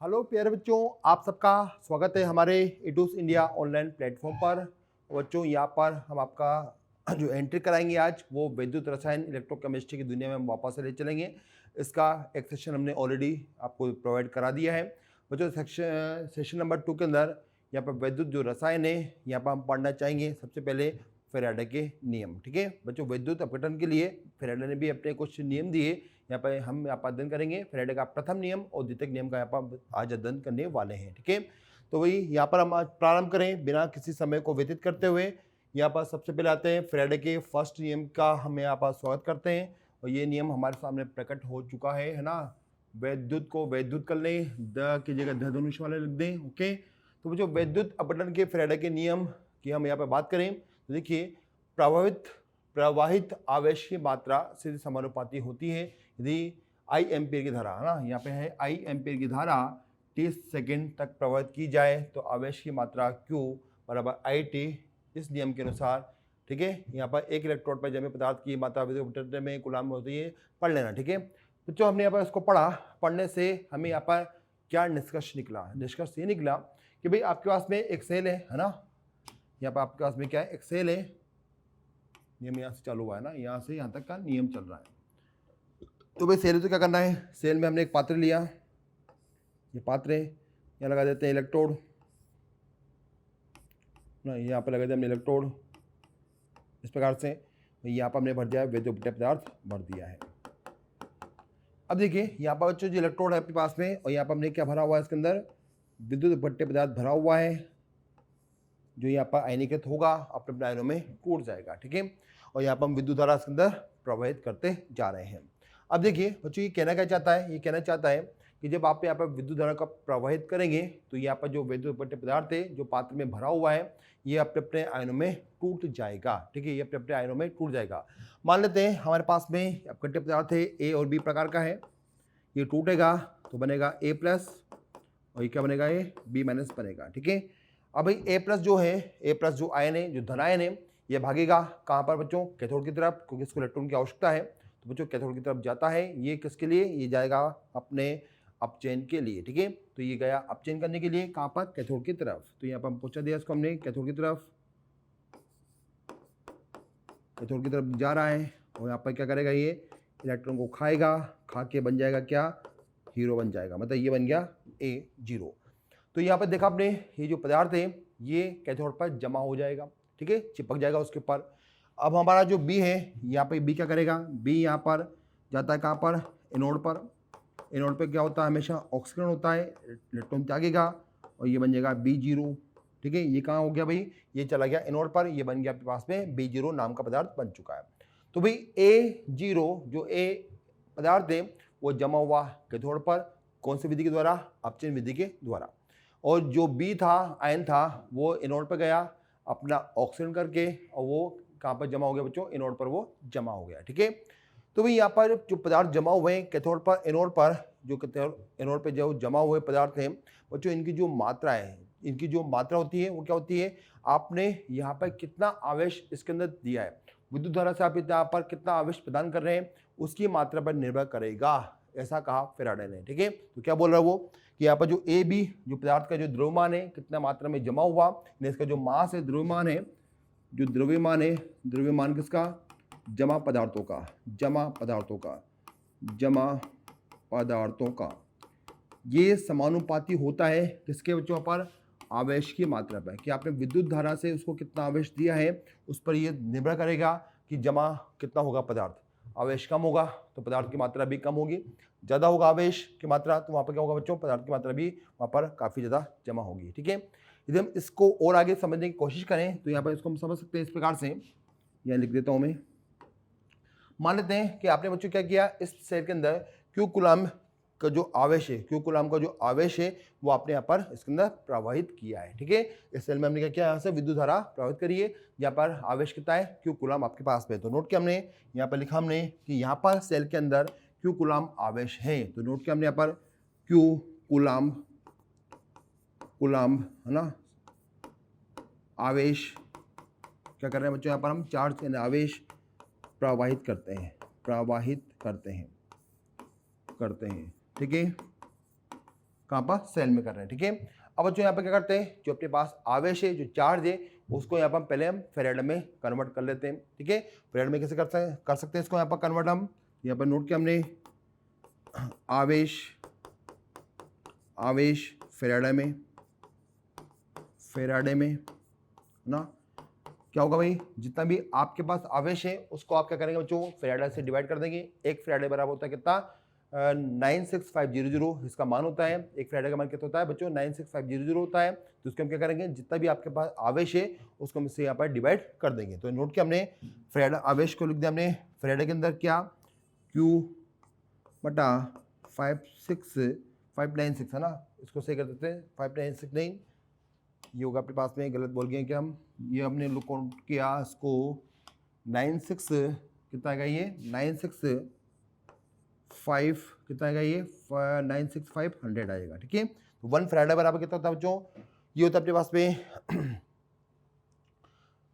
Hello प्यारे बच्चों, आप सबका स्वागत है हमारे एडूस इंडिया ऑनलाइन प्लेटफॉर्म पर। बच्चों, यहाँ पर हम आपका जो एंट्री कराएंगे आज वो विद्युत रसायन इलेक्ट्रोकेमिस्ट्री की दुनिया में हम वापस से ले चलेंगे। इसका एक सेशन हमने ऑलरेडी आपको प्रोवाइड करा दिया है। बच्चों, सेशन नंबर 2 के अंदर यहाँ पर विद्युत जो रसायन है यहाँ पर हम पढ़ना चाहेंगे सबसे पहले फैराडे के नियम। ठीक है बच्चों, विद्युत अपघटन के लिए फैराडे ने भी अपने कुछ नियम दिए। यहाँ पर हम अध्ययन करेंगे फैराडे का प्रथम नियम और द्वितीय नियम का यहाँ पर आज अध्ययन करने वाले हैं। ठीक है, तो वही यहाँ पर हम आज प्रारंभ करें बिना किसी समय को व्यतीत करते हुए। यहाँ पर सबसे पहले आते हैं फैराडे के फर्स्ट नियम का हम यहाँ पर स्वागत करते हैं और ये नियम हमारे सामने प्रकट हो चुका है ना। वैद्युत को वैद्युत कर लें, द की जगह धनुष वाले लिख दें। ओके, तो जो विद्युत अपघटन के फैराडे के नियम की हम यहाँ पर बात करें तो देखिए, प्रवाहित आवेश की मात्रा सीधे समानुपाती होती है यदि आई एम्पीयर की धारा है ना, यहाँ पे है आई एम्पीयर की धारा 30 सेकेंड तक प्रवाहित की जाए तो आवेश की मात्रा Q बराबर आई टी इस नियम के अनुसार। ठीक है, यहाँ पर एक इलेक्ट्रोड पर जमे पदार्थ की मात्रा विद्युत अपघटन में कूलाम होती है, पढ़ लेना। ठीक है बच्चों, हमने यहाँ पर इसको पढ़ा, पढ़ने से हमें यहाँ पर क्या निष्कर्ष निकला? निष्कर्ष ये निकला कि भाई आपके पास में एक सेल है ना, यहाँ पर आपके पास में क्या है, एक सेल है। नियम यहाँ से चालू हुआ है ना, यहाँ से यहाँ तक का नियम चल रहा है। तो भाई सेल तो क्या करना है, सेल में हमने एक पात्र लिया, ये पात्र है, यहाँ लगा देते हैं इलेक्ट्रोड ना, यहाँ पर लगा दिया हमने इलेक्ट्रोड इस प्रकार से। यहाँ पर हमने भर दिया विद्युत पदार्थ भर दिया है। अब देखिए यहाँ पर बच्चों जो इलेक्ट्रोड है आपके पास में और यहाँ पर हमने क्या भरा हुआ है, इसके अंदर विद्युत भट्टे पदार्थ भरा हुआ है जो यहाँ पर आयनीकृत होगा, अपने अपने आयनों में टूट जाएगा। ठीक है, और यहाँ पर हम विद्युत धारा इसके अंदर प्रवाहित करते जा रहे हैं। अब देखिए बच्चों, ये कहना क्या चाहता है, ये कहना चाहता है कि जब आप यहाँ पर विद्युत धारा का प्रवाहित करेंगे तो यहाँ पर जो विद्युत भट्टे पदार्थ है जो पात्र में भरा हुआ है ये अपने अपने आयनों में टूट जाएगा। ठीक है, ये अपने अपने आयनों में टूट जाएगा। मान लेते हैं हमारे पास में भट्टे पदार्थ है ए और बी प्रकार का है, ये टूटेगा तो बनेगा ए प्लस और ये क्या बनेगा, ये बी माइनस बनेगा। ठीक है, अब भाई ए प्लस जो है, ए प्लस जो आयन है, जो धन आयन है, ये भागेगा कहाँ पर बच्चों, कैथोड की तरफ, क्योंकि इसको इलेक्ट्रॉन की आवश्यकता है। तो बच्चों कैथोड की तरफ जाता है, ये किसके लिए, ये जाएगा अपने अपचयन के लिए। ठीक है, तो ये गया अपचयन करने के लिए कहाँ पर, कैथोड की तरफ। तो यहाँ पर हम पहुँचा दिया इसको हमने कैथोड की तरफ, कैथोड की तरफ जा रहा है और यहाँ पर क्या करेगा, ये इलेक्ट्रॉन को खाएगा, खा के बन जाएगा क्या, हीरो बन जाएगा, मतलब ये बन गया A0। तो यहाँ पर देखा आपने, ये जो पदार्थ है ये कैथोड पर जमा हो जाएगा। ठीक है, चिपक जाएगा उसके ऊपर। अब हमारा जो बी है, यहाँ पे बी क्या करेगा, बी यहाँ पर जाता है कहाँ पर, एनोड पर। एनोड पे क्या होता है, हमेशा ऑक्सीजन होता है, इलेक्ट्रॉन त्यागेगा और ये बन जाएगा B0। ठीक है, ये कहाँ हो गया भाई, ये चला गया एनोड पर, ये बन गया आपके पास में B0 नाम का पदार्थ बन चुका है। तो भाई A0 जो ए पदार्थ है वो जमा हुआ कैथोड पर, कौन सी विधि के द्वारा, अपचयन विधि के द्वारा। और जो बी था, आयन था, वो एनोड पर गया अपना ऑक्सीजन करके और वो कहाँ पर जमा हो गया बच्चों, एनोड पर वो जमा हो गया। ठीक है, तो भाई यहाँ पर जो पदार्थ जमा हुए हैं कैथोड पर, एनोड पर, जो एनोड पर जो जमा हुए पदार्थ हैं बच्चों, इनकी जो मात्रा है, इनकी जो मात्रा होती है वो क्या होती है, आपने यहाँ पर कितना आवेश इसके अंदर दिया है, विद्युत धारा से आप यहाँ पर कितना आवेश प्रदान कर रहे हैं उसकी मात्रा पर निर्भर करेगा, ऐसा कहा फैराडे ने। ठीक है, तो क्या बोल रहा है वो कि यहाँ पर जो ए बी जो पदार्थ का जो द्रव्यमान है कितना मात्रा में जमा हुआ, इसका जो मास है, द्रव्यमान है, जो द्रव्यमान है, द्रव्यमान किसका, जमा पदार्थों का, जमा पदार्थों का, जमा पदार्थों का, ये समानुपाती होता है किसके बच्चों पर, आवेश की मात्रा पर, कि आपने विद्युत धारा से उसको कितना आवेश दिया है उस पर यह निर्भर करेगा कि जमा कितना होगा पदार्थ। आवेश कम होगा तो पदार्थ की मात्रा भी कम होगी, ज़्यादा होगा आवेश की मात्रा तो वहाँ पर क्या होगा बच्चों, पदार्थ की मात्रा भी वहाँ पर काफ़ी ज़्यादा जमा होगी। ठीक है, यदि हम इसको और आगे समझने की कोशिश करें तो यहाँ पर इसको हम समझ सकते हैं इस प्रकार से, यहाँ लिख देता हूँ मैं। मान लेते हैं कि आपने बच्चों क्या किया, इस सेल के अंदर क्यू कूलम का जो आवेश है, क्यू कूलम का जो आवेश है वो आपने यहाँ पर इसके अंदर प्रवाहित किया है। ठीक है, इस सेल में हमने क्या किया, यहाँ से विद्युत धारा प्रवाहित करिए, यहाँ पर आवेश कितना है, क्यू कूलम आपके पास में। तो नोट किया हमने, यहाँ पर लिखा हमने कि यहाँ पर सेल के अंदर क्यू कूलम आवेश है, तो नोट किया हमने यहाँ पर क्यू कूलम, कूलम है ना, आवेश क्या कर रहे हैं बच्चों, यहाँ पर हम चार्ज यानी आवेश प्रवाहित करते हैं, प्रवाहित करते हैं। ठीक है, कहाँ पर, सेल में कर रहे हैं, ठीक है। अब बच्चों यहाँ पर क्या करते हैं, जो अपने पास आवेश है, जो चार्ज है, उसको यहाँ पर पहले हम फेराडे में कन्वर्ट कर लेते हैं, ठीक है। फेराडे में कैसे कर सकते हैं इसको यहाँ पर कन्वर्ट, हम यहाँ पर नोट किया हमने, आवेश फेराडे में ना, क्या होगा भाई, जितना भी आपके पास आवेश है उसको आप क्या करेंगे बच्चों, फेराडे से डिवाइड कर देंगे। एक फेराडे बराबर होता है कितना, 96500 इसका मान होता है। एक फेराडे का मान कितना होता है बच्चों, 96500 होता है। तो उसको हम क्या करेंगे, जितना भी आपके पास आवेश है उसको हम इससे यहाँ पर डिवाइड कर देंगे। तो नोट किया हमने, फेराडे आवेश को लिख दिया हमने फेराडे के अंदर क्या, Q बटा 596 है ना, इसको सही कर देते हैं 5969, ये होगा अपने पास में, गलत बोल गए क्या हम, ये हमने लुक आउट किया इसको 96 कितना आएगा ये, 965 कितना आएगा ये, 96500 आएगा, ठीक है। तो 1 फेराडे बराबर कितना होता है बच्चों, ये होता है अपने पास में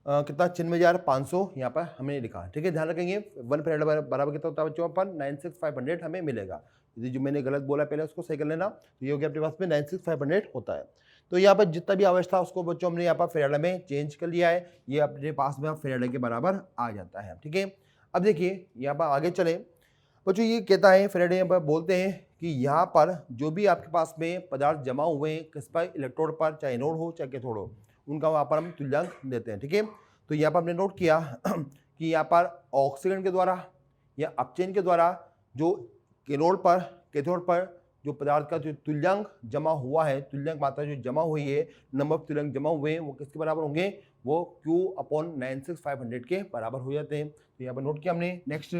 कितना, 96,500 यहाँ पर हमने लिखा, ठीक है। ध्यान रखेंगे 1 फेराडे बराबर कितना होता है बच्चों, अपन 96500 हमें मिलेगा। यदि जो मैंने गलत बोला पहले उसको सही कर लेना। तो ये हो गया अपने पास में 96500 होता है। तो यहाँ पर जितना भी आवेश था उसको बच्चों हमने यहाँ पर फेराडे में चेंज कर लिया है, ये अपने पास में फेराडे के बराबर आ जाता है, ठीक है। अब देखिए यहाँ पर आगे चले बच्चों, ये कहता है फेराडे यहाँ पर बोलते हैं कि यहाँ पर जो भी आपके पास में पदार्थ जमा हुए हैं किस पर, इलेक्ट्रोड पर, चाहे एनोड हो चाहे कैथोड हो, उनका वहाँ पर हम तुल्यांक देते हैं, ठीक है। तो यहाँ पर हमने नोट किया कि यहाँ पर ऑक्सीजन के द्वारा या अपचयन के द्वारा जो एनोड पर, कैथोड पर जो पदार्थ का जो तुल्यांक जमा हुआ है, तुल्यांक मात्रा जो जमा हुई है, नंबर ऑफ तुल्यांक जमा हुए हैं, वो किसके बराबर होंगे, वो Q/96500 के बराबर हो जाते हैं। तो यहाँ पर नोट किया हमने। नेक्स्ट,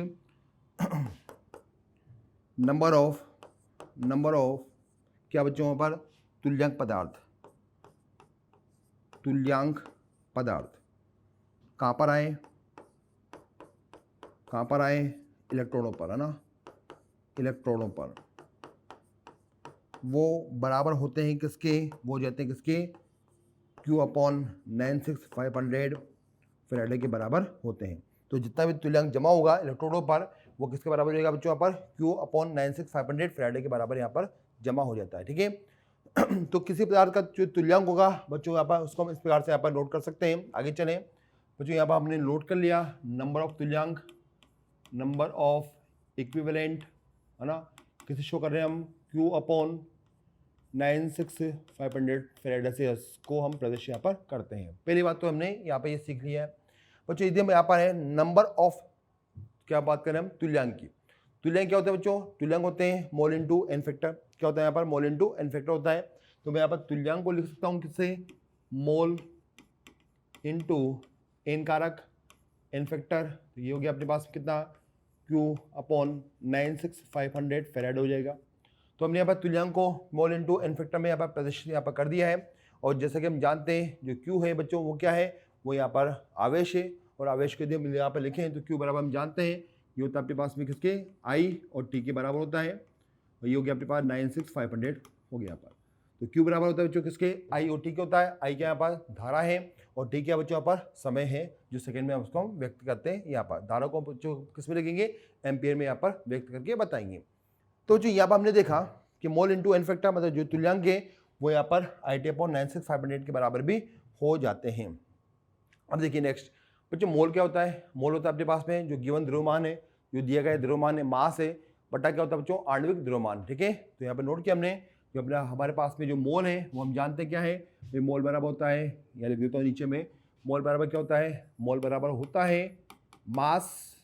नंबर ऑफ क्या बच्चों यहाँ पर, तुल्यांक पदार्थ कहाँ पर आए, इलेक्ट्रॉनों पर, है ना, इलेक्ट्रॉनों पर, वो बराबर होते हैं किसके, वो हो जाते हैं किसके, Q/96500 फेराडे के बराबर होते हैं। तो जितना भी तुल्यांक जमा होगा इलेक्ट्रोडों पर वो किसके बराबर हो जाएगा बच्चों, यहाँ पर Q/96500 फेराडे के बराबर यहाँ पर जमा हो जाता है, ठीक है। तो किसी पदार्थ का जो तुल्यांक होगा बच्चों यहाँ पर, उसको हम इस प्रकार से यहाँ पर नोट कर सकते हैं। आगे चलें बच्चों, यहाँ पर हमने नोट कर लिया नंबर ऑफ तुल्यांक, नंबर ऑफ इक्विवेलेंट, है ना, किसे शो कर रहे हैं हम, Q/96500 फेराडे से को हम प्रदर्शित यहाँ पर करते हैं। पहली बात तो हमने यहाँ पर ये सीख लिया है बच्चों। यदि हम यहाँ पर है नंबर ऑफ, क्या बात करें हम, तुल्यांक की। तुल्यांक क्या होता है बच्चों, तुल्यांक होते हैं मोल इंटू एन फैक्टर। क्या होता है यहाँ पर, मोल इंटू एन फैक्टर होता है। तो मैं यहाँ पर तुल्यांक को लिख सकता हूँ किससे, मोल इंटू एन कारक एन फैक्टर। तो ये हो गया अपने पास कितना, Q/96500 फेराडे हो जाएगा। तो हमने यहाँ पर तुल्यांक को मोल इंटू एन फैक्टर में यहाँ पर प्रदर्शित यहाँ पर कर दिया है। और जैसे कि हम जानते हैं जो Q है बच्चों वो क्या है, वो यहाँ पर आवेश है। और आवेश के लिए हम यहाँ पर लिखें तो Q बराबर हम जानते हैं ये होता है अपने पास में किसके, I और T के बराबर होता है। और ये हो गया अपने पास 96500 हो गया यहाँ पर। तो Q बराबर होता है बच्चों किसके, I और T के होता है। I क्या यहाँ पर धारा है और T क्या बच्चों यहाँ पर समय है, जो सेकेंड में हम उसको हम व्यक्त करते हैं। यहाँ पर धारा को बच्चों किस में लिखेंगे, एम्पियर में यहाँ पर व्यक्त करके बताएंगे। तो जो यहाँ पर हमने देखा कि मोल इंटू एन फैक्टर मतलब जो तुल्यांक है वो यहाँ पर IT/96500 के बराबर भी हो जाते हैं। अब देखिए नेक्स्ट बच्चों, मोल क्या होता है, मोल होता है अपने पास में जो गिवन द्रव्यमान है, जो दिया गया द्रव्यमान है, मास है, बटा क्या होता है बच्चों, आणविक द्रव्यमान, ठीक है। तो यहाँ पर नोट किया हमने, जो अपना हमारे पास में जो मोल है वो हम जानते हैं क्या है, ये मोल बराबर होता है, या लिख देता हूँ नीचे में, मोल बराबर क्या होता है, मोल बराबर होता है मास,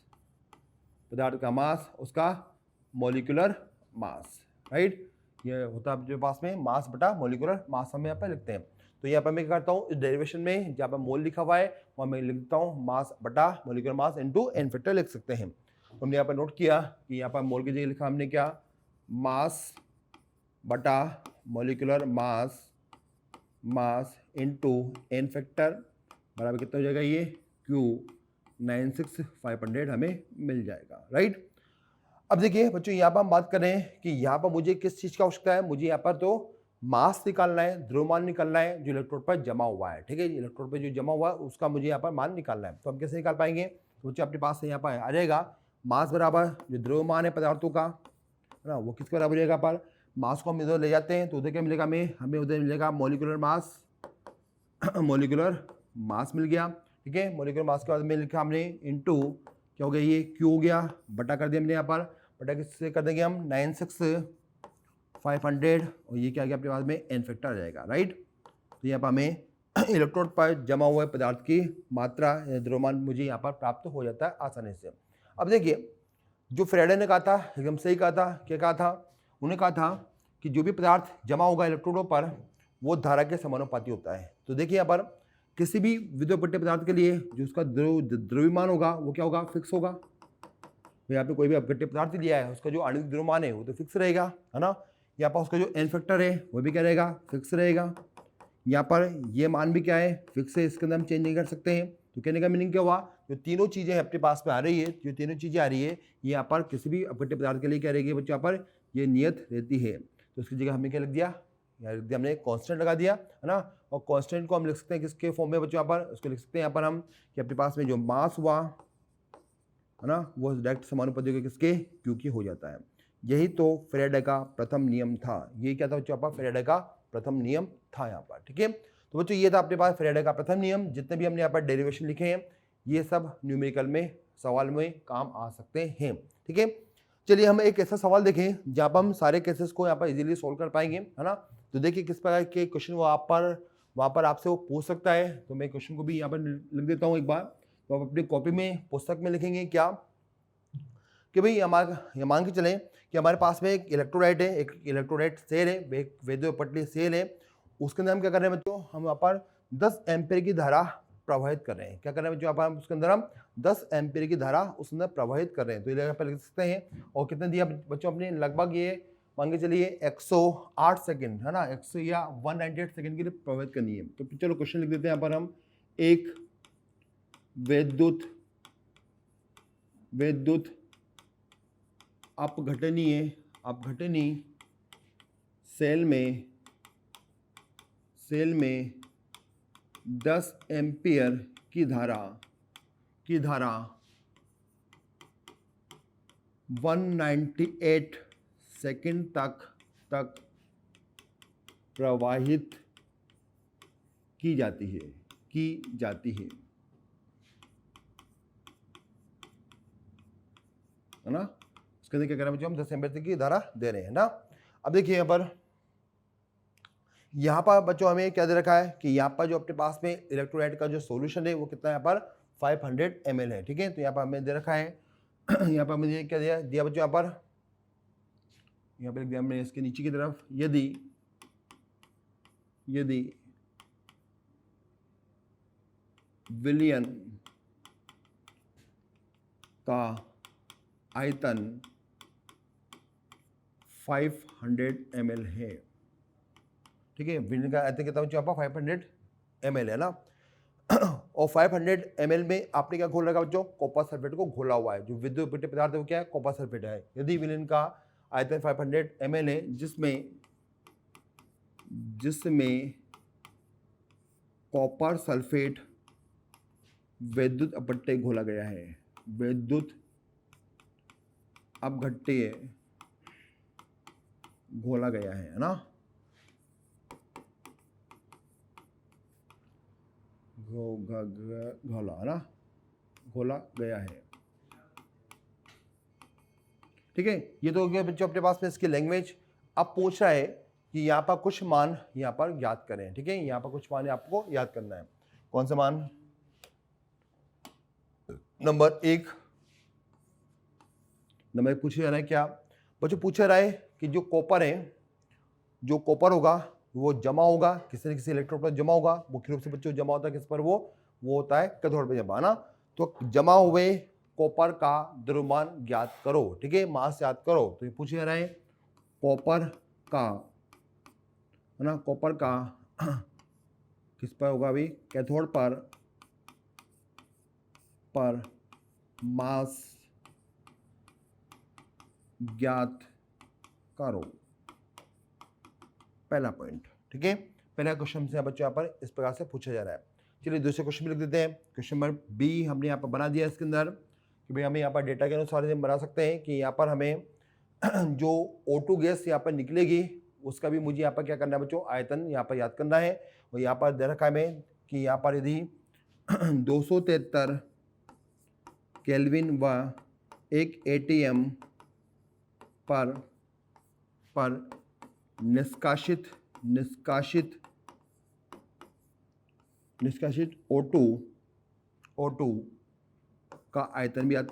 पदार्थ का मास, उसका मॉलिक्यूलर मास, राइट। ये होता है अपने पास में मास बटा मॉलिक्यूलर मास हम यहाँ पर लिखते हैं। तो यहाँ पर मैं क्या करता हूँ, इस डेरिवेशन में जहाँ पर मोल लिखा हुआ है वहाँ मैं लिख देता हूँ मास बटा molecular mass into n factor लिख सकते हैं। तो हमने यहाँ पर नोट किया कि यहाँ पर मोल की जगह लिखा हमने क्या, मास बटा molecular mass into n factor बराबर कितना हो जाएगा, ये Q/96500 हमें मिल जाएगा, राइट। अब देखिए बच्चों, यहाँ पर हम बात करें कि यहाँ पर मुझे किस चीज़ की आवश्यकता है, मुझे यहाँ पर तो मास निकालना है, द्रव्यमान निकालना है जो इलेक्ट्रोड पर जमा हुआ है, ठीक है। इलेक्ट्रोड पर जो जमा हुआ है उसका मुझे यहाँ पर मान निकालना है। तो हम कैसे निकाल पाएंगे, तो बच्चों अपने पास से यहाँ पर आ जाएगा मास बराबर जो द्रव्यमान है पदार्थों का, है ना, वो किसके बराबर हो जाएगा पर मास को हम इधर ले जाते हैं तो उधर क्या मिलेगा हमें उधर मिलेगा मोलिकुलर मास मोलिकुलर मास मिल गया, ठीक है। मोलिकुलर मास के बाद में लिखा हमने इनटू क्या हो गया, ये क्यू हो गया, बटा कर दिया हमने यहाँ पर, बटा किससे कर देंगे हम 96,500 और ये क्या आ गया अपने पास में एन फैक्टर आ जाएगा, राइट। तो यहाँ पर हमें इलेक्ट्रोड पर जमा हुए पदार्थ की मात्रा द्रव्यमान मुझे यहाँ पर प्राप्त हो जाता है आसानी से। अब देखिए जो फ्रेडे ने कहा था एकदम सही कहा था, क्या कहा था, उन्होंने कहा था कि जो भी पदार्थ जमा होगा इलेक्ट्रोडों पर वो धारा के समानुपाती होता है। तो देखिए यहाँ पर किसी भी विद्युतपट्टे पदार्थ के लिए जो उसका द्रव्यमान होगा वो क्या होगा, फिक्स होगा। यहाँ पे कोई भी अपघट्य पदार्थ लिया है उसका जो आणविक द्रव्यमान है वो तो फिक्स रहेगा, है ना। यहाँ पर उसका जो एन फैक्टर है वो भी क्या रहेगा, फिक्स रहेगा। यहाँ पर ये मान भी क्या है, फिक्स है, इसके अंदर हम चेंज नहीं कर सकते हैं। तो कहने का मीनिंग क्या हुआ, जो तीनों चीज़ें अपने पास में आ रही है, जो तीनों चीज़ें आ रही है ये यहाँ पर किसी भी अपघट्य पदार्थ के लिए क्या रहेगी बच्चों, यहाँ पर ये नियत रहती है। तो उसकी जगह हमने क्या लिख दिया, यहाँ लिख दिया हमने कांस्टेंट लगा दिया, है ना। और कांस्टेंट को हम लिख सकते हैं किसके फॉर्म में बच्चों, यहाँ पर उसको लिख सकते हैं यहाँ पर हम कि अपने पास में जो मास हुआ है ना वो डायरेक्ट समानुपाती होकर किसके, क्यू की हो जाता है। यही तो फैराडे का प्रथम नियम था। ये क्या था बच्चों, फैराडे का प्रथम नियम था यहाँ पर, ठीक है। तो बच्चों ये था अपने पास फैराडे का प्रथम नियम। जितने भी हमने यहाँ पर डेरिवेशन लिखे हैं ये सब न्यूमेरिकल में सवाल में काम आ सकते हैं, ठीक है। चलिए हम एक ऐसा सवाल देखें जहाँ पर हम सारे केसेस को यहाँ पर इजीली सोल्व कर पाएंगे, है ना। तो देखिए किस प्रकार के क्वेश्चन वहाँ पर आपसे वो पूछ सकता है। तो मैं क्वेश्चन को भी यहाँ पर लिख देता हूँ एक बार। तो आप अपनी कॉपी में पुस्तक में लिखेंगे क्या कि भाई हमारे मान के चलें कि हमारे पास में एक इलेक्ट्रोलाइट है, एक इलेक्ट्रोलाइट सेल है, एक वैद्युतपटलीय सेल है। उसके अंदर हम क्या कर रहे हैं बच्चों, हम यहाँ पर 10 एम्पीयर की धारा प्रवाहित कर रहे हैं। क्या कर रहे हैं बच्चों, यहाँ पर उसके अंदर हम 10 एम्पीयर की धारा उस अंदर प्रवाहित कर रहे हैं। तो ये यहाँ पर लिख सकते हैं। और कितने दिया बच्चों अपने, लगभग ये मान के चलिए 108 सेकेंड, है ना, 100 या 198 सेकेंड के लिए प्रवाहित करनी है। तो चलो क्वेश्चन लिख देते हैं यहाँ पर हम, एक वैद्युत अपघटनीय सेल में 10 एम्पीयर की धारा 198 सेकंड तक प्रवाहित की जाती है, है ना। इसके अंदर क्या कर रहे हैं बच्चों, हम 10 एम्पीयर तक की धारा दे रहे हैं ना। अब देखिए यहाँ पर बच्चों हमें क्या दे रखा है कि यहाँ पर जो अपने पास में इलेक्ट्रोलाइट का जो सॉल्यूशन है वो कितना यहाँ पर 500 ml है, ठीक है। तो यहाँ पर हमें दे रखा है यहाँ पर हमें क्या दिया बच्चों, यहाँ पर लिख दिया हमने इसके नीचे की तरफ, यदि विलयन का आयतन 500 ml है, ठीक है। विलयन का आयतन कितना बच्चों, यहाँ पर 500 ml है ना। और 500 ml में आपने क्या घोल रखा बच्चों, कॉपर सल्फेट को घोला हुआ है। जो विद्युतपट्टीय पदार्थ है वो क्या है, कॉपर सल्फेट है। यदि विलयन का आयतन 500 ml है जिसमें कॉपर सल्फेट विद्युत अपघट्य घोला गया है, विद्युत अपघट्य घोला गया है ना, घोला गया है, ठीक है। ये तो हो गया बच्चों अपने पास में इसकी लैंग्वेज। अब पूछ रहा है कि यहाँ पर कुछ मान यहाँ पर याद करें, ठीक है। यहाँ पर कुछ मान आपको याद करना है। कौन सा मान, नंबर एक पूछा जा रहा है क्या बच्चों, पूछा रहा है कि जो कॉपर है, जो कॉपर होगा वो जमा होगा किसी न किसी इलेक्ट्रोड पर जमा होगा। मुख्य रूप से बच्चों जमा होता है किस पर, वो होता है कैथोड पर जमा, ना। तो जमा हुए कॉपर का द्रव्यमान ज्ञात करो, ठीक है, मास याद करो। तो ये पूछा जा रहा है कॉपर का, है ना, कॉपर का किस पर होगा अभी, कैथोड पर मास ज्ञात करो, पहला पॉइंट, ठीक है। पहला क्वेश्चन से बच्चों यहाँ पर इस प्रकार से पूछा जा रहा है। चलिए दूसरे क्वेश्चन में लिख देते हैं। क्वेश्चन नंबर बी हमने यहाँ पर बना दिया इसके अंदर कि भाई हमें यहाँ पर डेटा के अनुसार हम बना सकते हैं कि यहाँ पर हमें जो O2 गैस यहाँ पर निकलेगी उसका भी मुझे यहाँ पर क्या करना है बच्चों, आयतन यहाँ पर याद करना है। और यहाँ पर दे रखा है मैं कि यहाँ पर यदि 273 केल्विन व 1 ATM पर निष्कासित O2 का आयतन भी याद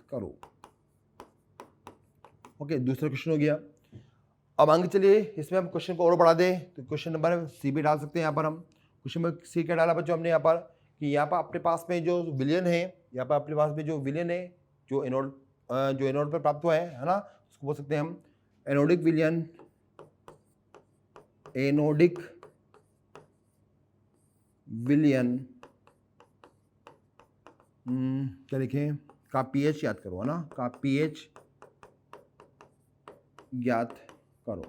करो, ओके। दूसरा क्वेश्चन हो गया। अब आगे चलिए, इसमें हम क्वेश्चन को और बढ़ा दें तो क्वेश्चन नंबर सी भी डाल सकते हैं। यहाँ पर हम क्वेश्चन नंबर सी क्या डाला बच्चों हमने यहाँ पर कि यहाँ पर अपने पास में जो विलयन है, जो एनोड पर प्राप्त हुआ है ना, उसको बोल सकते हैं हम एनोडिक विलयन क्या लिखें, का पीएच याद करो, है ना, का पीएच ज्ञात करो।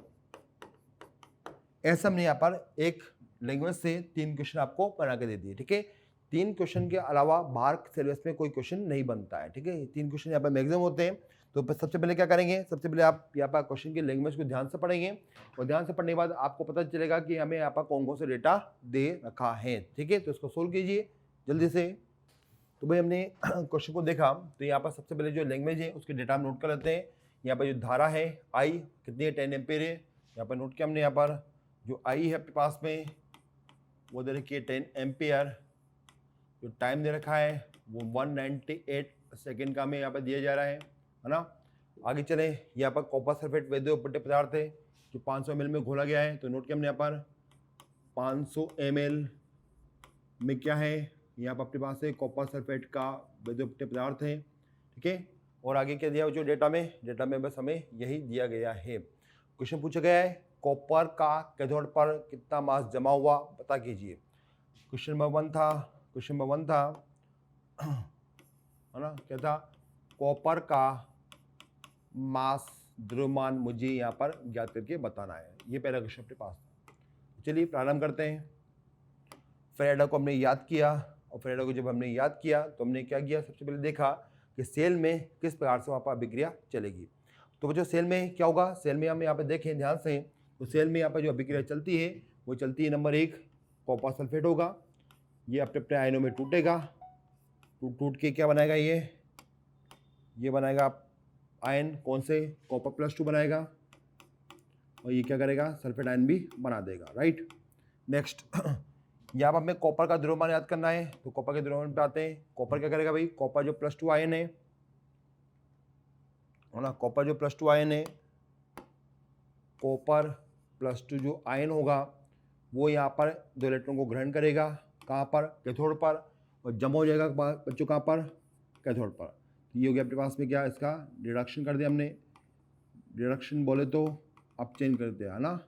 ऐसा हमने यहाँ पर एक लैंग्वेज से 3 क्वेश्चन आपको बना के दे दिए, ठीक है। 3 क्वेश्चन के अलावा बाहर सिलेबस में कोई क्वेश्चन नहीं बनता है, ठीक है। 3 क्वेश्चन यहाँ पर मैक्सिमम होते हैं। तो सबसे पहले क्या करेंगे, सबसे पहले आप यहाँ पर क्वेश्चन की लैंग्वेज को ध्यान से पढ़ेंगे और ध्यान से पढ़ने के बाद आपको पता चलेगा कि हमें यहाँ पर कौन कौन से डेटा दे रखा है, ठीक है। तो इसको सोल्व कीजिए जल्दी से। तो भाई हमने क्वेश्चन को देखा, तो यहाँ पर सबसे पहले जो लैंग्वेज है उसके डेटा हम नोट कर लेते हैं। यहाँ पर जो धारा है आई कितनी है, 10 एम्पीयर है। यहाँ पर नोट किया हमने, यहाँ पर जो आई है अपने पास में वो दे रखी है 10 एम्पीयर। जो टाइम दे रखा है वो 198 सेकेंड का हमें यहाँ पर दिया जा रहा है ना। आगे चले, यहाँ पर कॉपर सल्फेट वैद्य उपट्य पदार्थ है जो 500 ml में घोला गया है। तो नोट किया हमने यहाँ पर 500 ml में क्या है, यहाँ पर अपने पास है कॉपर सल्फेट का वैद्य उपट्य पदार्थ है, ठीक है। और आगे क्या दिया जो डेटा में बस हमें यही दिया गया है। क्वेश्चन पूछा गया है कॉपर का कैथोड पर कितना मास जमा हुआ पता कीजिए। क्वेश्चन नंबर 1 था है ना, क्या था, कॉपर का मास द्रव्यमान मुझे यहाँ पर ज्ञात करके बताना है। ये पहला क्वेश्चन अपने पास था। चलिए प्रारंभ करते हैं। फैराडे को हमने याद किया और फैराडे को जब हमने याद किया तो हमने क्या किया, सबसे पहले देखा कि सेल में किस प्रकार से वहाँ पर अभिक्रिया चलेगी। तो बच्चों सेल में क्या होगा, सेल में हम यहाँ पर देखें ध्यान से, तो सेल में यहाँ पर जो अभिक्रिया चलती है वो चलती है नंबर 1 कॉपर सल्फेट होगा, ये अपने अपने आयनों में टूटेगा, टूट के क्या बनाएगा, ये बनाएगा आयन, कौन से, कॉपर +2 बनाएगा और ये क्या करेगा, सल्फेट आयन भी बना देगा, राइट। नेक्स्ट यहाँ पर हमें कॉपर का द्रव्यमान याद करना है, तो कॉपर के द्रव्यमान पे आते हैं। कॉपर क्या करेगा भाई, कॉपर जो +2 आयन है ना, कॉपर जो +2 आयन है, कॉपर +2 जो आयन होगा वो यहाँ पर 2 इलेक्ट्रॉन को ग्रहण करेगा, कहाँ पर, कैथोड पर, और जमा हो जाएगा बच्चों कहाँ पर, कैथोड पर। तो ये हो गया अपने पास में क्या, इसका रिडक्शन कर दिया हमने, रिडक्शन बोले तो अपचयन कर दिया, है ना।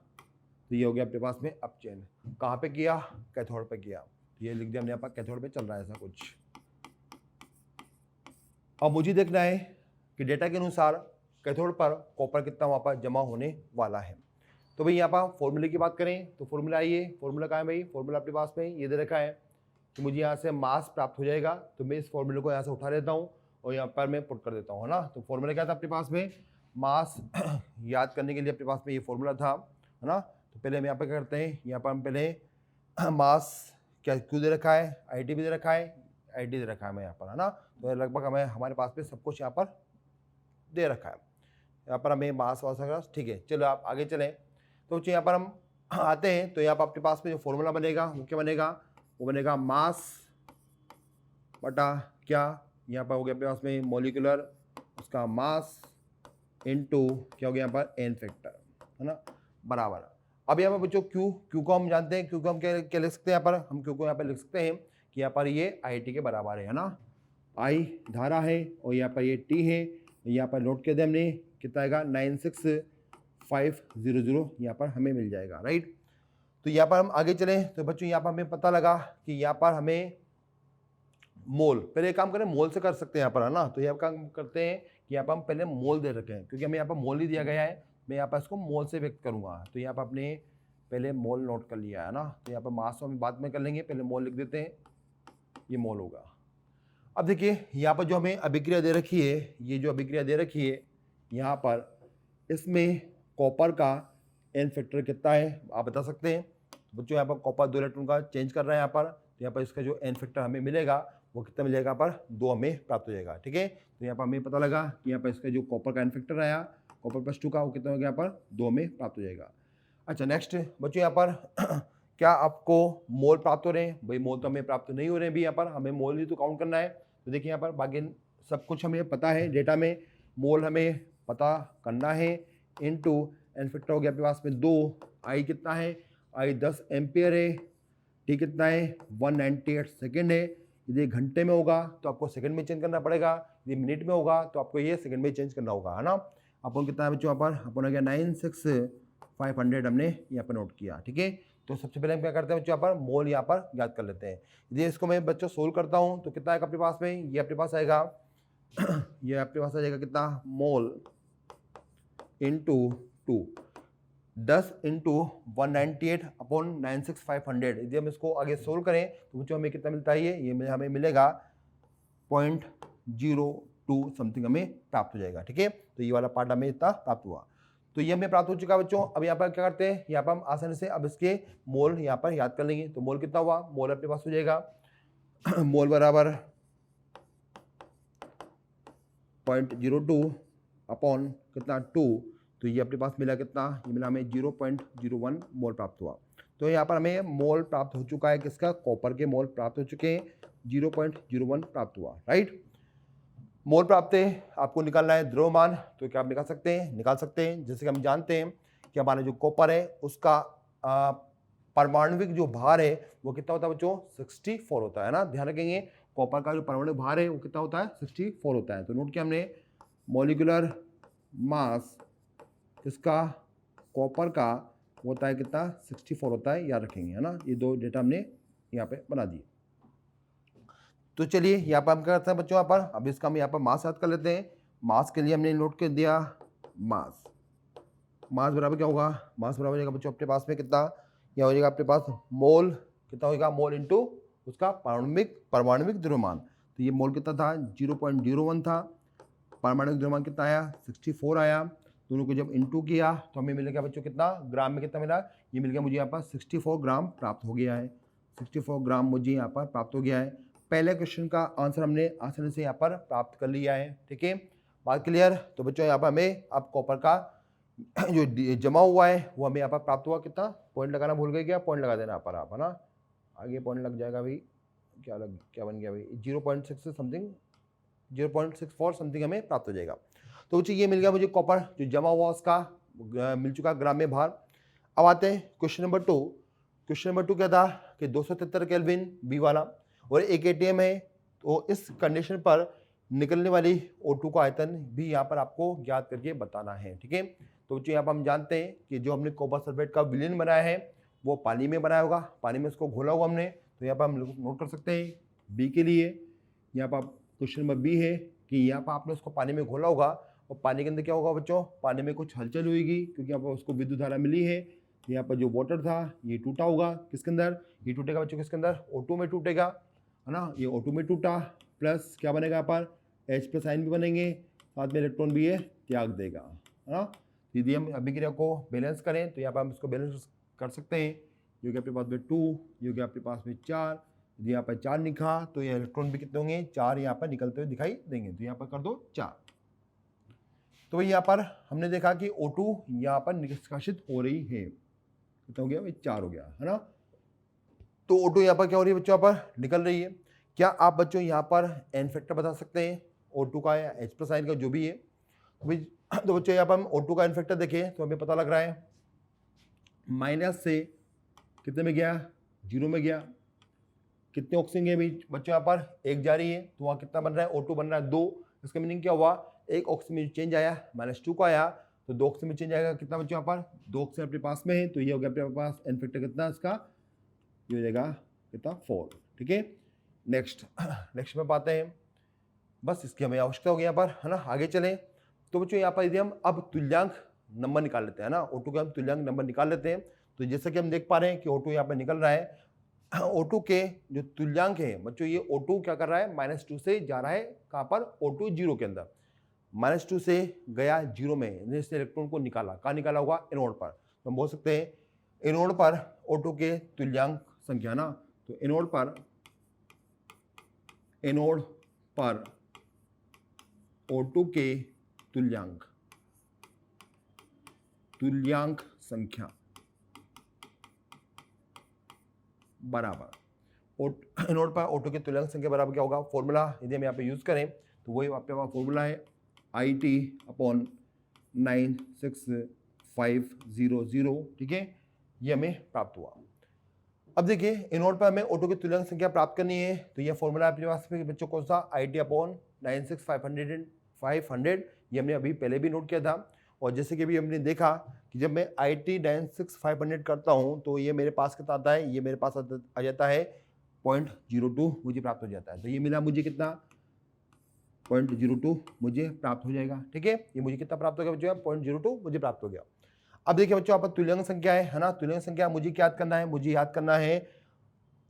तो ये हो गया अपने पास में अपचयन, कहाँ पे किया, कैथोड पे किया। तो ये लिख दिया हमने यहाँ पर कैथोड पे चल रहा है ऐसा कुछ। अब मुझे देखना है कि डेटा के अनुसार कैथोड पर कॉपर कितना वहाँ पर जमा होने वाला है। तो भाई यहाँ पर फॉर्मूले की बात करें तो फॉर्मूला आइए, फॉर्मूला कहाँ है भाई, फॉर्मूला अपने पास में ये दे रखा है कि मुझे यहाँ से मास प्राप्त हो जाएगा। तो मैं इस फॉर्मूले को यहाँ से उठा लेता हूँ और यहाँ पर मैं पुट कर देता हूँ, है ना। तो फॉर्मूला क्या था अपने पास में, मास याद करने के लिए अपने पास में ये फॉर्मूला था, है ना। तो पहले हम यहाँ पर क्या करते हैं, यहाँ पर हम पहले मास क्या क्यू दे रखा है, आई टी भी दे रखा है, आई डी दे रखा है हमें यहाँ पर, है ना। तो लगभग हमें हमारे पास में सब कुछ यहाँ पर दे रखा है। यहाँ पर हमें मास वास, ठीक है। चलो आप आगे चलें। तो यहाँ पर हम आते हैं, तो यहाँ पर अपने पास में जो फॉर्मूला बनेगा वो क्या बनेगा, वो बनेगा मास बटा क्या, यहाँ पर हो गया अपने पास में मॉलिक्यूलर उसका मास इनटू क्या हो गया यहाँ पर एन फैक्टर, है ना, बराबर। अब यहाँ पर बच्चों क्यू को हम जानते हैं, क्यू को हम क्या लिख सकते हैं, यहाँ पर हम क्यू को यहाँ पर लिख सकते हैं कि यहाँ पर ये आई टी के बराबर है ना। आई धारा है और यहाँ पर ये टी है, यहाँ पर नोट कर दिया हमने, कितना आएगा 96500 यहाँ पर हमें मिल जाएगा, राइट। तो यहाँ पर हम आगे चलें तो बच्चों यहाँ पर हमें पता लगा कि यहाँ पर हमें मोल, पहले एक काम करें मोल से कर सकते हैं यहाँ पर, है ना। तो यहाँ काम करते हैं कि यहाँ पर हम पहले मोल दे रखे हैं, क्योंकि हमें यहाँ पर मोल ही दिया गया है, मैं यहाँ पर इसको मोल से व्यक्त करूँगा। तो यहाँ पर अपने पहले मोल नोट कर लिया है ना। तो यहाँ पर मास हम बाद में कर लेंगे, पहले मोल लिख देते हैं, ये मोल होगा। अब देखिए यहाँ पर जो हमें अभिक्रिया दे रखी है, ये जो अभिक्रिया दे रखी है यहाँ पर, इसमें कॉपर का एन फैक्टर कितना है आप बता सकते हैं। बच्चों यहाँ पर कॉपर 2 इलेक्ट्रॉन का चेंज कर रहा है यहाँ पर, तो यहाँ पर इसका जो एन फैक्टर हमें मिलेगा वो कितना मिलेगा यहाँ पर 2 हमें प्राप्त हो जाएगा। ठीक है, तो यहाँ पर हमें पता लगा कि यहाँ पर इसका जो कॉपर का एन फैक्टर आया कॉपर +2 का वो कितना हो गया यहाँ पर 2 हमें प्राप्त हो जाएगा। अच्छा नेक्स्ट बच्चों यहाँ पर क्या आपको मोल प्राप्त हो रहे हैं? भाई मोल तो हमें प्राप्त नहीं हो रहे हैं भी, यहाँ पर हमें मोल ही तो काउंट करना है। तो देखिए यहाँ पर बाकी सब कुछ हमें पता है, डेटा में मोल हमें पता करना है, इनटू एन फैक्टर हो गया आपके पास में 2, आई कितना है, आई 10 एम्पियर है, टी कितना है 198 सेकेंड है। यदि घंटे में होगा तो आपको सेकंड में चेंज करना पड़ेगा, यदि मिनट में होगा तो आपको ये सेकंड में चेंज करना होगा, है ना। अपन कितना है बच्चों यहाँ पर, अपन हो गया 96500 हमने यहाँ पर नोट किया। ठीक है, तो सबसे पहले हम क्या करते हैं बच्चों यहाँ पर मोल यहाँ पर याद कर लेते हैं। यदि इसको मैं बच्चों सोल्व करता हूँ तो कितना आएगा अपने पास में, ये अपने पास आएगा ये अपने पास आ जाएगा कितना, मोल इंटू 2, 10 इंटू 198 अपॉन 96500। यदि हम इसको आगे सोल्व करें तो बच्चों हमें कितना मिलता है, ये हमें मिलेगा 0.02 समथिंग हमें प्राप्त हो जाएगा। ठीक है, तो ये वाला पार्ट हमें इतना प्राप्त हुआ, तो ये हमें प्राप्त हो चुका बच्चों। अब यहाँ पर क्या करते हैं, यहाँ पर हम आसानी से अब इसके मोल यहाँ पर याद कर लेंगे। तो मोल कितना हुआ, मोल अपने पास हो जाएगा मोल बराबर 0.02 अपॉन कितना 2, तो ये अपने पास मिला कितना, ये मिला हमें 0.01 मोल प्राप्त हुआ। तो यहाँ पर हमें मोल प्राप्त हो चुका है, किसका, कॉपर के मोल प्राप्त हो चुके हैं, 0.01 प्राप्त हुआ। राइट, मोल प्राप्त है, आपको निकालना है द्रव्यमान, तो क्या आप निकाल सकते हैं, जैसे कि हम जानते हैं कि हमारा जो कॉपर है उसका परमाणविक जो भार है वो कितना होता है बच्चों, 64 होता है ना। ध्यान रखेंगे कॉपर का जो परमाणु भार है वो कितना होता है, 64 होता है। तो नोट किया हमने, मॉलिक्यूलर मास इसका कॉपर का होता है कितना, 64 होता है, याद रखेंगे, है ना। ये 2 डेटा हमने यहाँ पे बना दिए। तो चलिए यहाँ पर हम क्या करते हैं बच्चों, यहाँ पर अब इसका हम यहाँ पर मास याद कर लेते हैं। मास के लिए हमने नोट कर दिया, मास बराबर क्या होगा, मास बराबर हो जाएगा बच्चों अपने पास में कितना, यह हो जाएगा अपने पास मोल कितना होगा, मोल इंटू उसका परमाणविक द्रव्यमान। तो ये मोल कितना था, 0.01 था, परमाणविक द्रव्यमान कितना आया, 64 आया। दोनों को जब इंटू किया तो हमें मिलेगा बच्चों कितना, ग्राम में कितना मिला, ये मिल गया मुझे यहाँ पर 64 ग्राम प्राप्त हो गया है। 64 ग्राम मुझे यहाँ पर प्राप्त हो गया है। पहले क्वेश्चन का आंसर हमने आसानी से यहाँ पर प्राप्त कर लिया है। ठीक है, बात क्लियर। तो बच्चों यहाँ पर हमें अब कॉपर का जो जमा हुआ है वो हमें यहाँ पर प्राप्त हुआ, कितना, पॉइंट लगाना भूल गए क्या, पॉइंट लगा देना यहाँ पर आप, है ना, आगे पॉइंट लग जाएगा भाई। क्या बन गया भाई, 0.6 समथिंग, 0.64 समथिंग हमें प्राप्त हो जाएगा। तो बच्चों ये मिल गया मुझे कॉपर जो जमा हुआ उसका मिल चुका ग्राम में भार। अब आते हैं क्वेश्चन नंबर 2। क्वेश्चन नंबर 2 क्या था कि 273 केल्विन बी वाला और एक एटीएम है, तो इस कंडीशन पर निकलने वाली O2 का आयतन भी यहाँ पर आपको ज्ञात करके बताना है। ठीक है, तो बच्चों यहाँ पर हम जानते हैं कि जो हमने कॉपर सल्फेट का विलयन बनाया है वो पानी में बनाया होगा, पानी में इसको घोला हुआ हमने, तो यहाँ पर हम नोट कर सकते हैं बी के लिए। यहाँ पर क्वेश्चन नंबर बी है कि यहाँ पर आपने उसको पानी में घोला होगा और पानी के अंदर क्या होगा बच्चों, पानी में कुछ हलचल होगी क्योंकि यहाँ पर उसको विद्युत धारा मिली है। यहाँ पर जो वाटर था ये टूटा होगा, किसके अंदर, ये टूटेगा बच्चों किसके अंदर, O2 में टूटेगा, है ना। ये O2 में टूटा, प्लस क्या बनेगा यहाँ पर H+ आयन भी बनेंगे, साथ में इलेक्ट्रॉन भी ये त्याग देगा, है ना। यदि हम अभिक्रिया को बैलेंस करें तो यहाँ पर हम इसको बैलेंस कर सकते हैं। ये हो गया अपने पास में 2, ये हो गया अपने पास में 4, यदि यहाँ पर 4 लिखा तो ये इलेक्ट्रॉन भी कितने होंगे, 4 यहाँ पर निकलते हुए दिखाई देंगे, तो यहाँ पर कर दो 4। तो यहाँ पर हमने देखा कि O2 यहाँ पर निष्कासित हो रही है, कितना हो गया भाई, 4 हो गया, है ना। तो O2 यहाँ पर क्या हो रही है बच्चों, यहाँ पर निकल रही है। क्या आप बच्चों यहाँ पर एन फैक्टर बता सकते हैं O2 का या H+ आयन का जो भी है। तो बच्चों यहाँ पर हम O2 का एन फैक्टर देखें तो हमें पता लग रहा है माइनस से कितने में गया, 0 में गया। कितने ऑक्सीजन है बच्चों, यहाँ पर 1 जा रही है, तो वहाँ कितना बन रहा है, O2 बन रहा है 2। इसका मीनिंग क्या हुआ, 1 ऑक्सीजन में चेंज आया, -2 का आया, तो 2 ऑक्सीजन में चेंज आएगा, कितना बच्चों यहाँ पर 2 ऑक्सीजन अपने पास में है, तो ये हो गया अपने पास एन फैक्टर कितना इसका, ये हो जाएगा कितना 4। ठीक है, नेक्स्ट में पाते हैं, बस इसकी हमें आवश्यकता होगी यहाँ पर, है ना। आगे चलें तो बच्चों यहाँ पर यदि हम अब तुल्यांक नंबर निकाल लेते हैं ना, O2 का हम तुल्यांक नंबर निकाल लेते हैं। तो जैसा कि हम देख पा रहे हैं कि O2 यहाँ पर निकल रहा है O2 के जो तुल्यांक है बच्चों, ये O2 क्या कर रहा है, -2 से जा रहा है कहाँ पर, O2 जीरो के अंदर, -2 से गया जीरो में, इसने इलेक्ट्रॉन को निकाला, कहाँ निकाला होगा, एनोड पर। तो हम बोल सकते हैं एनोड पर O2 के तुल्यांक संख्या ना, तो एनोड पर O2 के तुल्यांक संख्या बराबर एनोड पर O2 के तुल्यांक संख्या बराबर क्या होगा, फॉर्मूला यदि हम यहाँ पे यूज करें तो वही आपके पास फॉर्मूला है IT/96500, ठीक है, ये हमें प्राप्त हुआ। अब देखिए एनोड पर हमें O2 की तुल्यांक संख्या प्राप्त करनी है, तो ये फॉर्मूला आपके पास में बच्चों कौन सा, IT/96500, ये हमने अभी पहले भी नोट किया था। और जैसे कि अभी हमने देखा कि जब मैं IT/96500 करता हूँ तो ये मेरे पास कितना आता है, ये मेरे पास आ जाता है 0.02 मुझे प्राप्त हो जाता है। तो ये मिला मुझे कितना, 0.02 मुझे प्राप्त हो जाएगा, ठीक है, ये मुझे कितना प्राप्त हो गया बच्चों, 0.02 मुझे प्राप्त हो गया। अब देखिए बच्चों, आप तुल्यांक संख्या है ना, तुल्यांक संख्या मुझे क्या याद करना है, मुझे याद करना है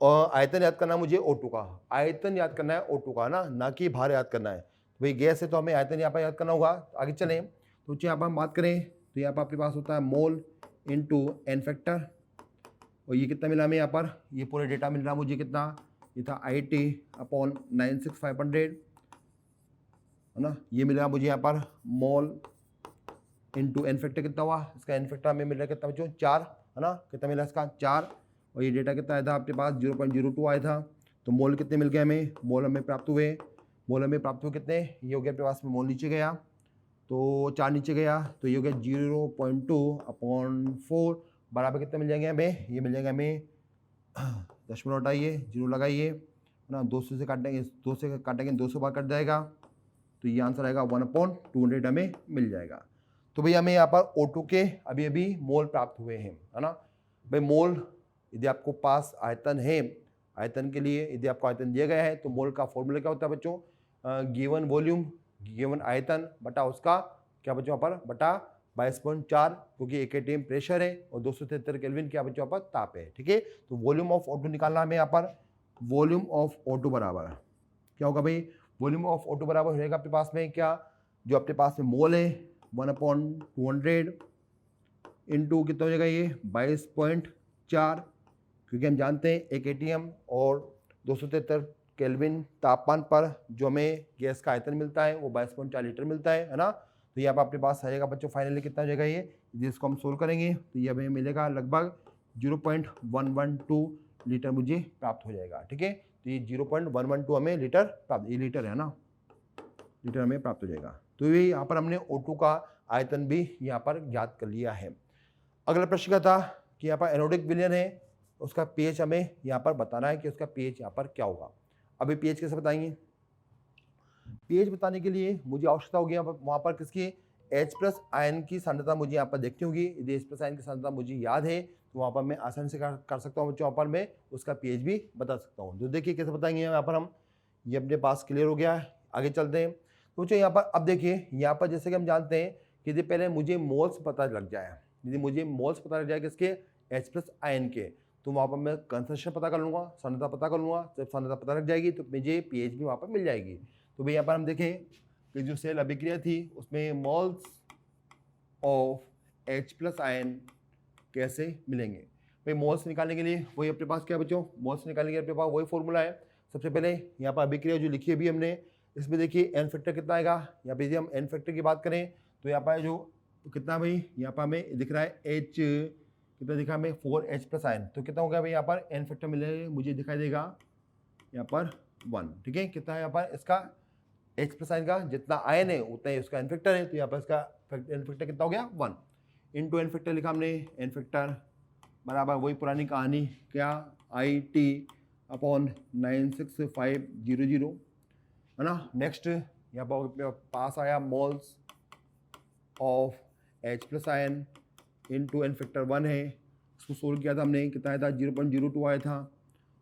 आयतन याद करना है मुझे O2 का, आयतन याद करना है O2 का ना कि भार याद करना है। तो भाई गैस है तो हमें आयतन यहाँ पर याद करना होगा। आगे चलें तो यहाँ पर हम बात करें तो यहाँ पर आपके पास होता है मोल इंटू एन फैक्टर, और ये कितना मिला हमें यहाँ पर, ये पूरे डेटा मिल रहा मुझे कितना, ये था IT/96500 है ना, ये मिला मुझे यहाँ पर मोल इंटू एन फैक्टर कितना हुआ, इसका एन फैक्टर हमें मिल रहा है कितना बच्चों, 4 है ना, कितना मिला इसका 4, और ये डेटा कितना आया था आपके पास 0.02 आया था। तो मोल कितने मिल गए हमें, मोल हमें प्राप्त हुए कितने, ये हो गया आपके पास में मोल नीचे गया तो 4 नीचे गया, तो ये हो गया 0.2/4 बराबर कितने मिल जाएंगे हमें, ये मिल जाएगा हमें, दशमलव हटाइए, जीरो लगाइए ना, 200 से काटेंगे, 200 बार कट जाएगा, तो ये आंसर आएगा 1/200 हमें मिल जाएगा। तो भैया हमें यहाँ पर O2 के अभी मोल प्राप्त हुए हैं, है ना। भाई मोल यदि आपको पास आयतन है, आयतन के लिए यदि आपको आयतन दिया गया है तो मोल का फॉर्मूला क्या होता है बच्चों, गिवन वॉल्यूम गिवन आयतन बटा उसका क्या बच्चों यहाँ पर बटा 22.4, क्योंकि 1 atm प्रेशर है और 273 केल्विन क्या बच्चों यहाँ पर ताप है, ठीक है। तो वॉल्यूम ऑफ O2 निकालना हमें यहाँ पर, वॉल्यूम ऑफ O2 बराबर क्या होगा भाई, वॉल्यूम ऑफ O2 बराबर हो जाएगा आपके पास में क्या, जो आपके पास में मोल है 1/200 इंटू कितना हो जाएगा ये 22.4, क्योंकि हम जानते हैं 1 atm और 273 केल्विन तापमान पर जो हमें गैस का आयतन मिलता है वो 22.4 लीटर मिलता है ना। तो ये अब आपके पास आएगा बच्चों फाइनली कितना हो जाएगा ये, जिसको हम सोल्व करेंगे तो ये हमें मिलेगा लगभग 0.112 लीटर मुझे प्राप्त हो जाएगा, ठीक है। तो ये 0.112 हमें लीटर प्राप्त, ये लीटर है ना, लीटर हमें प्राप्त हो जाएगा। तो ये यहाँ पर हमने O2 का आयतन भी यहाँ पर ज्ञात कर लिया है। अगला प्रश्न का था कि यहाँ पर एनोडिक विलयन है, उसका pH हमें यहाँ पर बताना है कि उसका pH यहाँ पर क्या होगा। अभी pH कैसे बताएंगे, pH बताने के लिए मुझे आवश्यकता होगी वहाँ पर किसकी, H+ आयन की सांद्रता मुझे यहाँ पर देखनी होगी। यदि H+ आयन की सांद्रता मुझे याद है तो वहाँ पर मैं आसानी से कर सकता हूँ बच्चों, वहाँ पर मैं उसका pH भी बता सकता हूँ। तो देखिए कैसे बताएंगे यहाँ पर हम, ये अपने पास क्लियर हो गया है, आगे चलते हैं। तो बच्चों यहाँ पर अब देखिए, यहाँ पर जैसे कि हम जानते हैं कि यदि पहले मुझे मोल्स पता लग जाए, यदि मुझे मोल्स पता लग जाए किसके, H+ आयन के, तो वहाँ पर मैं कंसंट्रेशन पता कर लूँगा, सांद्रता पता कर लूँगा। जब सांद्रता पता लग जाएगी तो मुझे pH भी वहाँ पर मिल जाएगी। तो भाई यहाँ पर हम देखें कि जो सेल अभिक्रिया थी उसमें मोल्स ऑफ H+ आयन कैसे मिलेंगे। भाई मोल्स निकालने के लिए वही अपने पास क्या बच्चों, मोल्स निकालने के लिए अपने पास वही फॉर्मूला है। सबसे पहले यहाँ पर अभिक्रिया जो लिखी है अभी हमने, इसमें देखिए एन फैक्टर कितना आएगा। यहाँ पे यदि हम एन फैक्टर की बात करें तो यहाँ पर जो कितना भाई, यहाँ पर हमें दिख रहा है H कितना दिखा हमें 4H+ आयन, तो कितना हो गया भाई यहाँ पर एन फैक्टर मिले मुझे दिखाई देगा यहाँ पर 1, ठीक है। कितना है यहाँ पर इसका H+ आयन का, जितना आयन है उतना ही उसका एन फैक्टर है, तो यहाँ पर इसका एन फैक्टर कितना हो गया 1 इंटू एन फैक्टर लिखा हमने, एन फैक्टर बराबर वही पुरानी कहानी क्या, IT/96500 है ना। नेक्स्ट यहाँ पर पास आया moles of H+ ion into n factor 1 है, इसको सोल्व किया था हमने, कितना आया था 0.02 आया था।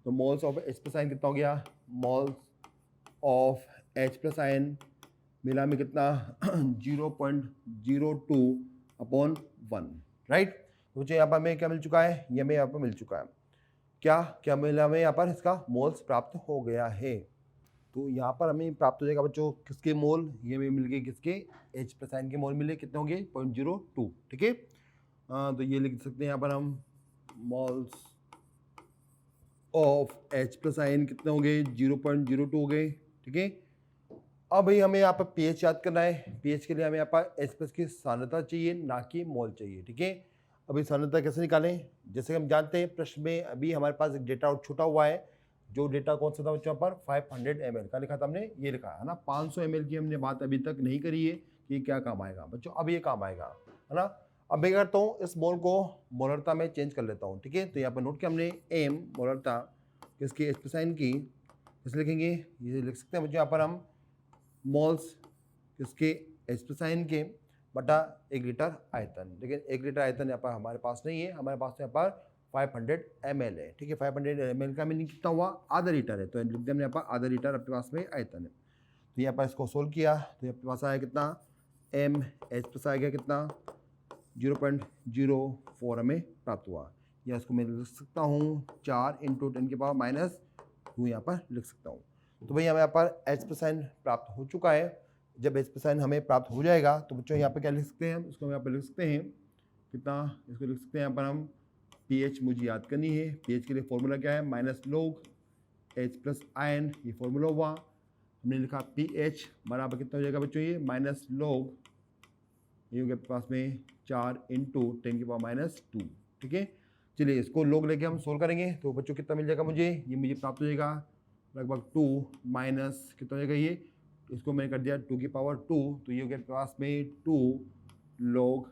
तो मोल्स ऑफ H+ आयन कितना हो गया, मोल्स ऑफ H+ आयन मिला में कितना 0.02/1, राइट। तो मुझे यहाँ पर हमें क्या मिल चुका है, ये हमें यहाँ पर मिल चुका है। क्या क्या मिला हमें यहाँ पर, इसका मोल्स प्राप्त हो गया है। तो यहाँ पर हमें प्राप्त हो जाएगा बच्चों किसके मोल, ये हमें मिल गए किसके H+आयन के मोल मिले, कितने होंगे 0.02, ठीक है। तो ये लिख सकते हैं यहाँ पर हम मोल्स ऑफ H+आयन कितने हो गए 0.02 हो गए, ठीक है। अब भाई हमें यहाँ पर पीएच याद करना है। पीएच के लिए हमें यहाँ पर H+ की सांद्रता चाहिए, ना कि मोल चाहिए, ठीक है। अभी सांद्रता कैसे निकालें, जैसे हम जानते हैं प्रश्न में अभी हमारे पास एक डेटा और छूटा हुआ है। जो डेटा कौन सा था बच्चों पर 500 ml का लिखा था हमने, ये लिखा है ना। 500 ml की हमने बात अभी तक नहीं करी है कि क्या काम आएगा बच्चों, अब ये काम आएगा, है ना। अब मैं करता हूँ इस मोल को मोलरता में चेंज कर लेता हूँ, ठीक है। तो यहाँ पर नोट किया हमने एम मोलरता किसकी H+आयन की, इसलिए लिखेंगे, ये लिख सकते हैं बच्चों यहाँ पर हम मोल्स किसके H+आयन के बटा 1 लीटर आयतन। लेकिन 1 लीटर आयतन यहाँ पर हमारे पास नहीं है, हमारे पास यहाँ पर 500 ml है, ठीक है। 500 ml का मीनिंग कितना हुआ, आधा लीटर है, तो लिख दिया हमने यहाँ पर आधा लीटर अपने पास में आयतन है। तो यहाँ पर इसको सोल्व किया तो अपने पास आया कितना, MH+ आ गया कितना 0.04 हमें प्राप्त हुआ। या इसको मैं लिख सकता हूँ 4 × 10⁻2 यहाँ पर लिख सकता हूँ। तो भाई हमें यहाँ पर H+आयन प्राप्त हो चुका है। जब H+आयन हमें प्राप्त हो जाएगा तो बच्चों यहाँ पे क्या लिख सकते हैं हम, इसको हम यहाँ पर लिख सकते हैं कितना, इसको लिख सकते हैं यहाँ पर हम pH मुझे याद करनी है। pH के लिए फॉर्मूला क्या है, -log H+आयन, ये फॉर्मूला हुआ। हमने लिखा pH बराबर कितना हो जाएगा बच्चों, ये -log, ये हो गया पास में 4 × 10⁻², ठीक है। चलिए इसको लोग लेके हम सोल्व करेंगे तो बच्चों कितना मिल जाएगा मुझे, ये मुझे प्राप्त हो जाएगा लगभग 2 माइनस कितना हो जाएगा, ये इसको मैंने कर दिया 2 की पावर 2, तो ये हो गया पास में 2 log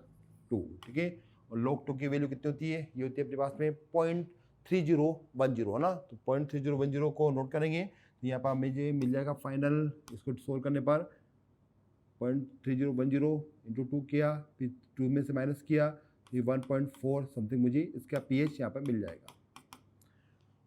2, ठीक है। और log 2 की वैल्यू कितनी होती है, ये होती है अपने पास में 0.3010, है ना। तो 0.3010 को नोट करेंगे तो यहाँ पर मुझे मिल जाएगा फाइनल, इसको सोल्व करने पर 0.3010 इंटू 2 किया, फिर 2 में से माइनस किया, ये 1.4 समथिंग मुझे इसका pH यहाँ पर मिल जाएगा,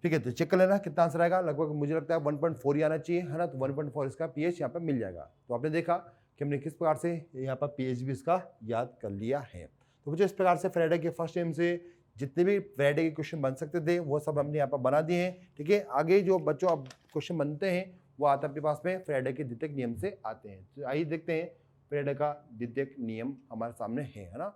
ठीक है। तो चेक कर लेना कितना आंसर आएगा, लगभग मुझे लगता है 1.4 ही आना चाहिए, है ना। तो 1.4 इसका pH यहाँ पर मिल जाएगा। तो आपने देखा कि हमने किस प्रकार से यहाँ पर pH भी इसका याद कर लिया है। तो मुझे इस प्रकार से फ्राइडे के फर्स्ट टाइम से जितने भी फ्राइडे के क्वेश्चन बन सकते थे वो सब हमने यहाँ पर बना दिए हैं, ठीक है। आगे जो बच्चों अब क्वेश्चन बनते हैं वो आता है अपने पास में फ्राइडे के द्वितीयक नियम से आते हैं। तो आइए देखते हैं फ्राइडे का द्वितीयक नियम हमारे सामने है ना।